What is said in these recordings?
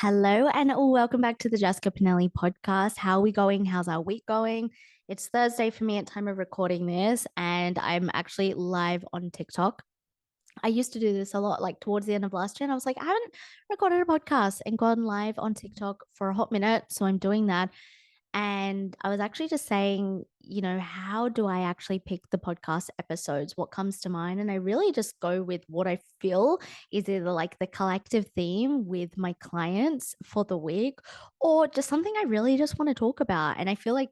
Hello and welcome back to the Jessica Pinelli podcast. How are we going? How's our week going? It's Thursday for me at time of recording this, and I'm actually live on TikTok. I used to do this a lot, like towards the end of last year, and I was like, I haven't recorded a podcast and gone live on TikTok for a hot minute, so I'm doing that. And I was actually just saying, how do I actually pick the podcast episodes? What comes to mind? And I really just go with what I feel is either like the collective theme with my clients for the week or just something I really just want to talk about. And I feel like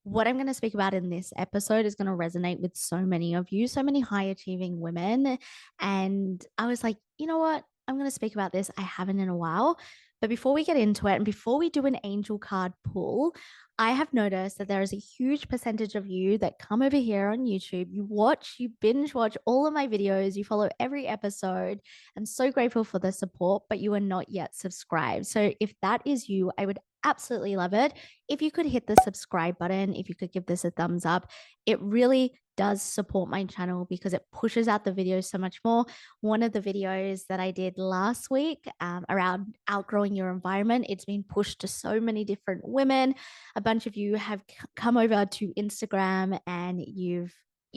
what I'm going to speak about in this episode is going to resonate with so many of you, so many high achieving women. And I was like, you know what? I'm going to speak about this. I haven't in a while. But before we get into it and before we do an angel card pull, I have noticed that there is a huge percentage of you that come over here on YouTube. You watch, you binge watch all of my videos, you follow every episode. I'm so grateful for the support, but you are not yet subscribed. So if that is you, I would absolutely love it if you could hit the subscribe button, if you could give this a thumbs up. It really does support my channel because it pushes out the videos so much more. One of the videos that I did last week around outgrowing your environment, it's been pushed to so many different women. A bunch of you have come over to Instagram and you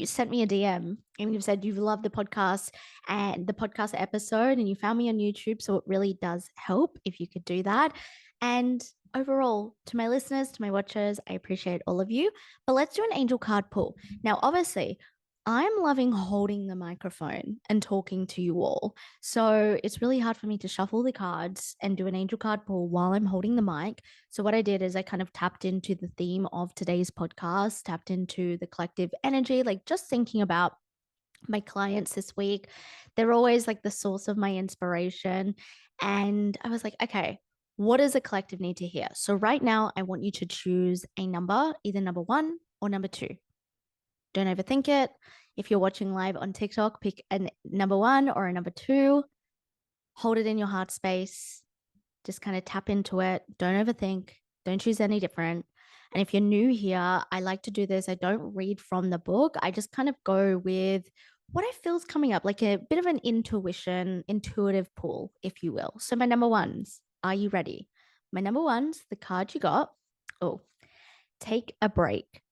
sent me a DM and you've said you've loved the podcast and the podcast episode and you found me on YouTube. So it really does help if you could do that. And overall, to my listeners, to my watchers, I appreciate all of you. But let's do an angel card pull. Now, obviously, I'm loving holding the microphone and talking to you all. So it's really hard for me to shuffle the cards and do an angel card pull while I'm holding the mic. So what I did is I kind of tapped into the theme of today's podcast, tapped into the collective energy, like just thinking about my clients this week. They're always like the source of my inspiration. And I was like, okay, what does the collective need to hear? So right now, I want you to choose a number, either number one or number two. Don't overthink it. If you're watching live on TikTok, pick a number one or a number two. Hold it in your heart space. Just kind of tap into it. Don't overthink. Don't choose any different. And if you're new here, I like to do this. I don't read from the book. I just kind of go with what I feel is coming up, like a bit of an intuitive pull, if you will. So, my number ones, are you ready? My number ones, the card you got. Oh, take a break.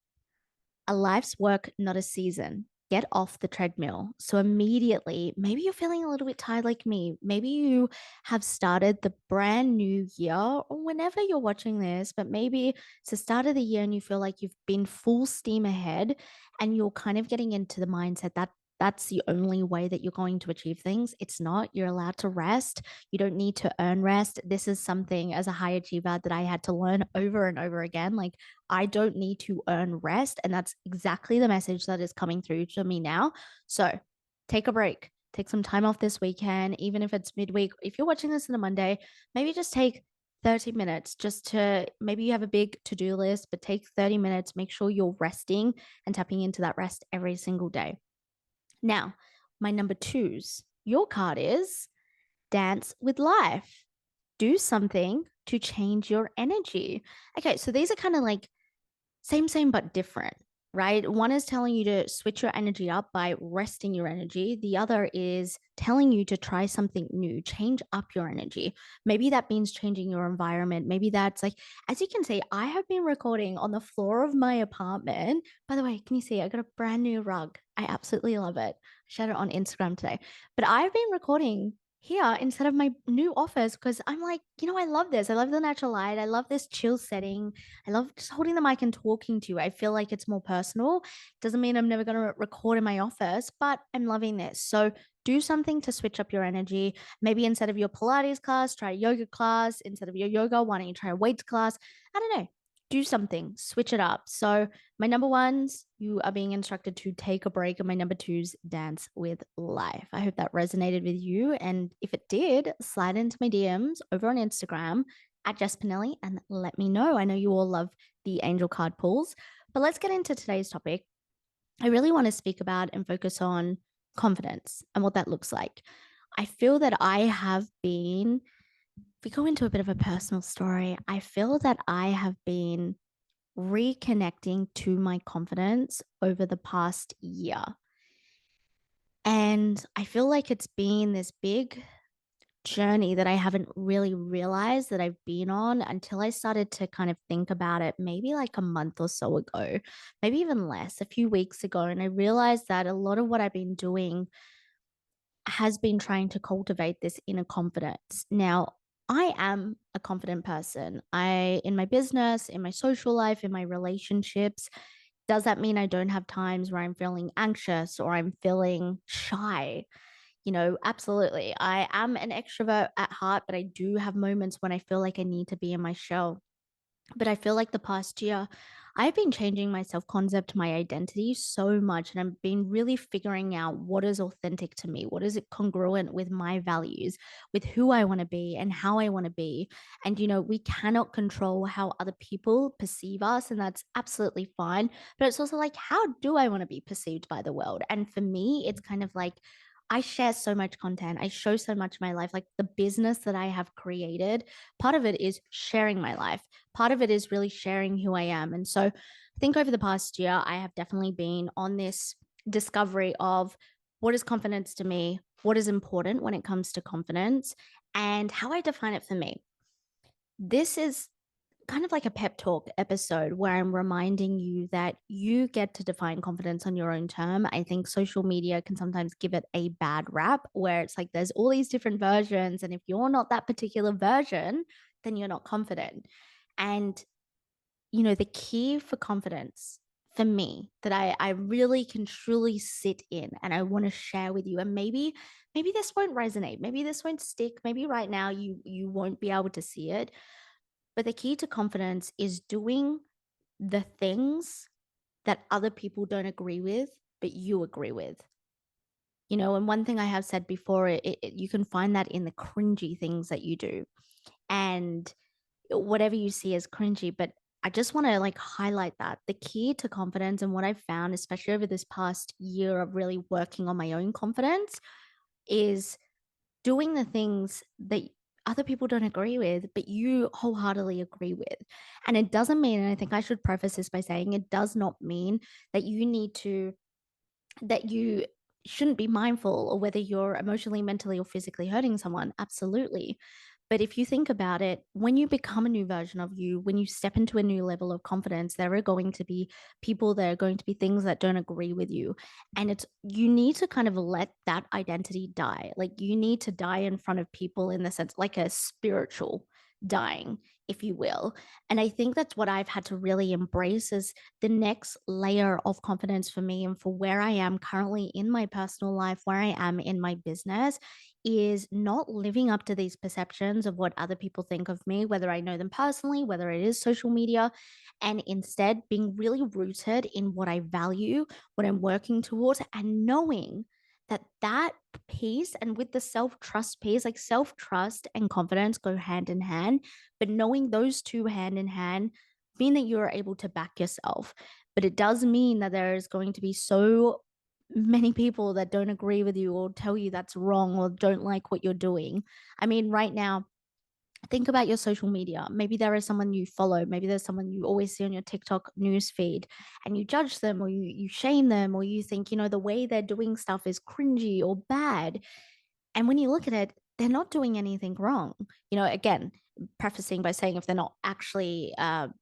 A life's work, not a season. Get off the treadmill. So immediately, maybe you're feeling a little bit tired like me. Maybe you have started the brand new year or whenever you're watching this, but maybe it's the start of the year and you feel like you've been full steam ahead and you're kind of getting into the mindset that that's the only way that you're going to achieve things. It's not. You're allowed to rest. You don't need to earn rest. This is something as a high achiever that I had to learn over and over again. Like, I don't need to earn rest. And that's exactly the message that is coming through to me now. So take a break, take some time off this weekend, even if it's midweek. If you're watching this on a Monday, maybe just take 30 minutes just to maybe you have a big to do list, but take 30 minutes, make sure you're resting and tapping into that rest every single day. Now, my number twos, your card is dance with life. Do something to change your energy. Okay, so these are kind of like same, but different, right? One is telling you to switch your energy up by resting your energy. The other is telling you to try something new, change up your energy. Maybe that means changing your environment. Maybe that's like, as you can see, I have been recording on the floor of my apartment. By the way, can you see? I got a brand new rug. I absolutely love it. I shared it on Instagram today. But I've been recording here instead of my new office because I'm like, I love this. I love the natural light. I love this chill setting. I love just holding the mic and talking to you. I feel like it's more personal. Doesn't mean I'm never going to record in my office, but I'm loving this. So do something to switch up your energy. Maybe instead of your Pilates class, try a yoga class. Instead of your yoga, why don't you try a weights class? I don't know. Do something, switch it up. So, my number ones, you are being instructed to take a break, and my number twos, dance with life. I hope that resonated with you. And if it did, slide into my DMs over on Instagram at Jess Pinelli and let me know. I know you all love the angel card pulls, but let's get into today's topic. I really want to speak about and focus on confidence and what that looks like. I feel that I have been, if we go into a bit of a personal story, I feel that I have been reconnecting to my confidence over the past year. And I feel like it's been this big journey that I haven't really realized that I've been on until I started to kind of think about it maybe like a month or so ago, maybe even less, a few weeks ago. And I realized that a lot of what I've been doing has been trying to cultivate this inner confidence. Now, I am a confident person. In my business, in my social life, in my relationships, does that mean I don't have times where I'm feeling anxious or I'm feeling shy? Absolutely. I am an extrovert at heart, but I do have moments when I feel like I need to be in my shell. But I feel like the past year, I've been changing my self concept, my identity so much. And I've been really figuring out what is authentic to me, what is it congruent with my values, with who I want to be and how I want to be. And, we cannot control how other people perceive us. And that's absolutely fine. But it's also like, how do I want to be perceived by the world? And for me, it's kind of like, I share so much content. I show so much of my life, like the business that I have created. Part of it is sharing my life. Part of it is really sharing who I am. And so I think over the past year, I have definitely been on this discovery of what is confidence to me, what is important when it comes to confidence, and how I define it for me. This is kind of like a pep talk episode where I'm reminding you that you get to define confidence on your own term. I think social media can sometimes give it a bad rap where it's like there's all these different versions. And if you're not that particular version, then you're not confident. And, the key for confidence for me that I really can truly sit in and I want to share with you. And maybe this won't resonate. Maybe this won't stick. Maybe right now you won't be able to see it, but the key to confidence is doing the things that other people don't agree with, but you agree with. And one thing I have said before, you can find that in the cringy things that you do and whatever you see as cringy. But I just want to like highlight that the key to confidence and what I've found, especially over this past year of really working on my own confidence, is doing the things that other people don't agree with, but you wholeheartedly agree with. And it doesn't mean, and I think I should preface this by saying it does not mean that that you shouldn't be mindful or whether you're emotionally, mentally, or physically hurting someone. Absolutely. But if you think about it, when you become a new version of you, when you step into a new level of confidence, there are going to be people, there are going to be things that don't agree with you. And you need to kind of let that identity die. Like you need to die in front of people in the sense, like a spiritual dying, if you will. And I think that's what I've had to really embrace is the next layer of confidence for me and for where I am currently in my personal life, where I am in my business is not living up to these perceptions of what other people think of me, whether I know them personally, whether it is social media, and instead being really rooted in what I value, what I'm working towards, and knowing that piece and with the self-trust piece, like self-trust and confidence go hand in hand, but knowing those two hand in hand mean that you're able to back yourself. But it does mean that there is going to be so many people that don't agree with you or tell you that's wrong or don't like what you're doing. I mean, right now, think about your social media. Maybe there is someone you follow, maybe there's someone you always see on your TikTok news feed and you judge them or you shame them or you think, the way they're doing stuff is cringy or bad. And when you look at it, they're not doing anything wrong. Again, prefacing by saying if they're not actually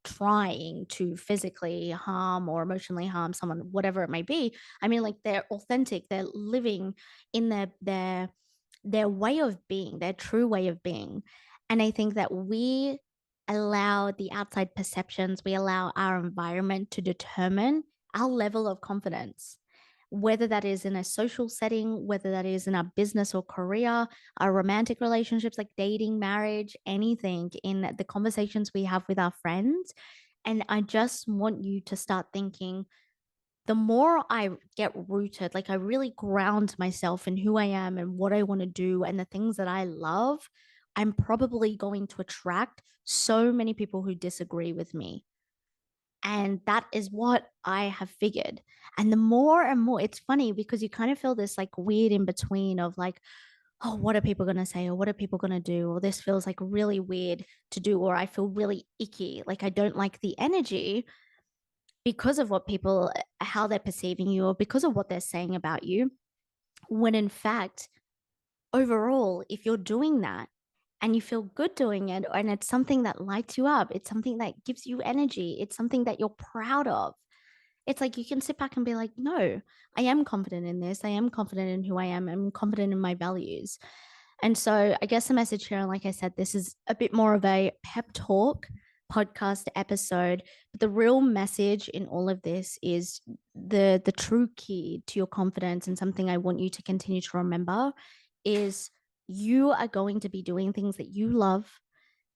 trying to physically harm or emotionally harm someone, whatever it may be. I mean, like they're authentic. They're living in their way of being, their true way of being. And I think that we allow the outside perceptions, we allow our environment to determine our level of confidence, whether that is in a social setting, whether that is in our business or career, our romantic relationships like dating, marriage, anything in the conversations we have with our friends. And I just want you to start thinking the more I get rooted, like I really ground myself in who I am and what I want to do and the things that I love, I'm probably going to attract so many people who disagree with me. And that is what I have figured. And the more and more, it's funny because you kind of feel this like weird in between of like, oh, what are people going to say? Or what are people going to do? Or this feels like really weird to do. Or I feel really icky. Like I don't like the energy because of what people, how they're perceiving you, or because of what they're saying about you. When in fact, overall, if you're doing that and you feel good doing it, and it's something that lights you up, it's something that gives you energy, it's something that you're proud of, it's like you can sit back and be like, no, I am confident in this. I am confident in who I am. I'm confident in my values. And so I guess the message here, and like I said, this is a bit more of a pep talk podcast episode. But the real message in all of this is the true key to your confidence, and something I want you to continue to remember is you are going to be doing things that you love,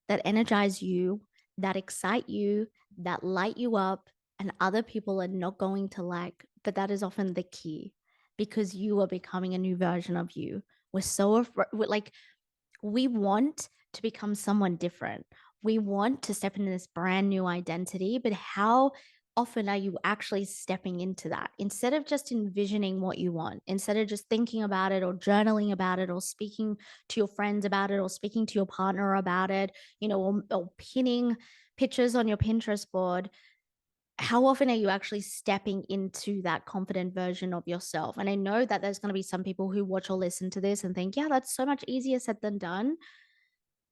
that energize you, that excite you, that light you up, and other people are not going to like. But that is often the key, because you are becoming a new version of you. We're so like, we want to become someone different. We want to step into this brand new identity, but how often are you actually stepping into that, instead of just envisioning what you want, instead of just thinking about it or journaling about it or speaking to your friends about it or speaking to your partner about it, or pinning pictures on your Pinterest board? How often are you actually stepping into that confident version of yourself? And I know that there's going to be some people who watch or listen to this and think, yeah, that's so much easier said than done.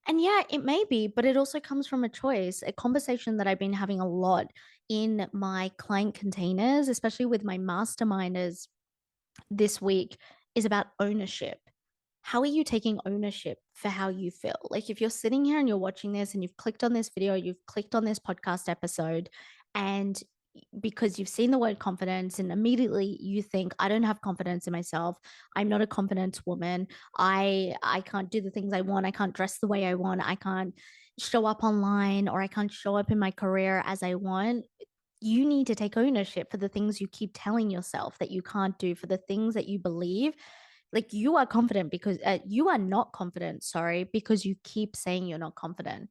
And yeah, it may be, but it also comes from a choice, a conversation that I've been having a lot in my client containers, especially with my masterminders this week, is about ownership. How are you taking ownership for how you feel? Like, if you're sitting here and you're watching this and you've clicked on this video, you've clicked on this podcast episode, and because you've seen the word confidence and immediately you think, I don't have confidence in myself, I'm not a confidence woman, I can't do the things I want, I can't dress the way I want, I can't show up online, or I can't show up in my career as I want. You need to take ownership for the things you keep telling yourself that you can't do, for the things that you believe. Like, you are confident because you are not confident, sorry, because you keep saying you're not confident.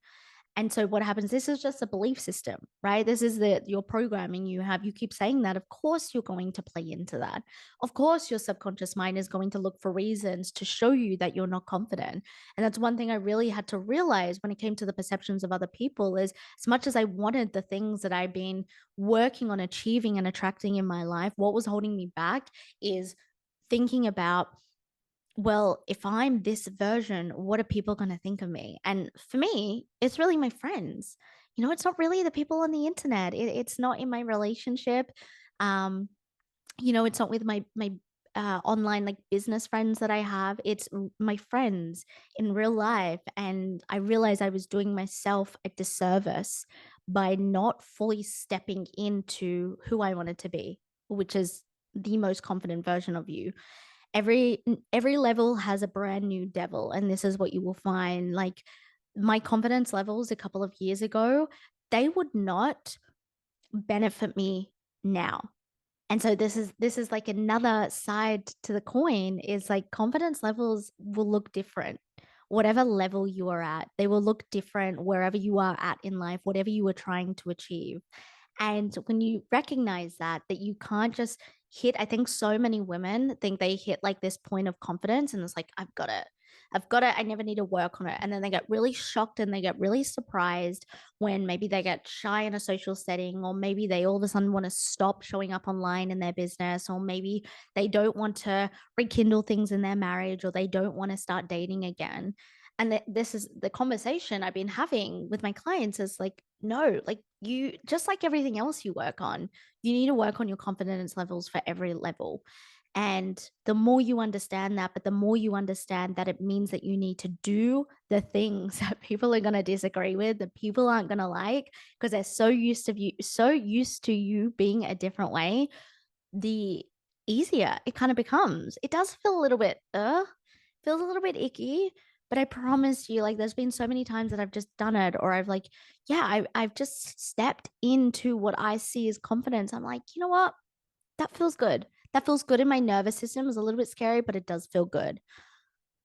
And so what happens, this is just a belief system, right? This is your programming you have. You keep saying that. Of course, you're going to play into that. Of course, your subconscious mind is going to look for reasons to show you that you're not confident. And that's one thing I really had to realize when it came to the perceptions of other people is, as much as I wanted the things that I've been working on achieving and attracting in my life, what was holding me back is thinking about, well, if I'm this version, what are people going to think of me? And for me, it's really my friends. It's not really the people on the internet. It's not in my relationship. Um, it's not with my online like business friends that I have. It's my friends in real life. And I realized I was doing myself a disservice by not fully stepping into who I wanted to be, which is the most confident version of you. Every level has a brand new devil, and this is what you will find. Like, my confidence levels a couple of years ago, they would not benefit me now. And so this is like another side to the coin, is like, confidence levels will look different. Whatever level you are at, they will look different wherever you are at in life, whatever you are trying to achieve. And when you recognize that you can't just hit, I think so many women think they hit like this point of confidence and it's like, I've got it. I've got it. I never need to work on it. And then they get really shocked and they get really surprised when maybe they get shy in a social setting, or maybe they all of a sudden want to stop showing up online in their business, or maybe they don't want to rekindle things in their marriage, or they don't want to start dating again. And this is the conversation I've been having with my clients, is like, no, like, you, just like everything else you work on, you need to work on your confidence levels for every level. And the more you understand that, but the more you understand that it means that you need to do the things that people are going to disagree with, that people aren't going to like, because they're so used to you being a different way, the easier it kind of becomes. It does feel a little bit, feels a little bit icky, but I promise you, like, there's been so many times that I've just done it, or I've like, yeah, I've just stepped into what I see as confidence. I'm like, you know what? That feels good. That feels good in my nervous system. It's a little bit scary, but it does feel good.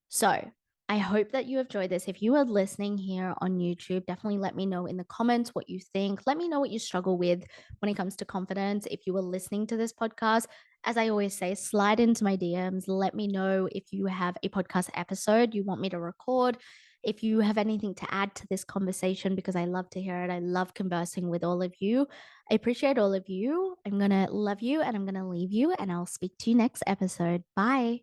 So I hope that you enjoyed this. If you are listening here on YouTube, definitely let me know in the comments what you think. Let me know what you struggle with when it comes to confidence. If you are listening to this podcast, as I always say, slide into my DMs. Let me know if you have a podcast episode you want me to record. If you have anything to add to this conversation, because I love to hear it. I love conversing with all of you. I appreciate all of you. I'm going to love you and I'm going to leave you, and I'll speak to you next episode. Bye.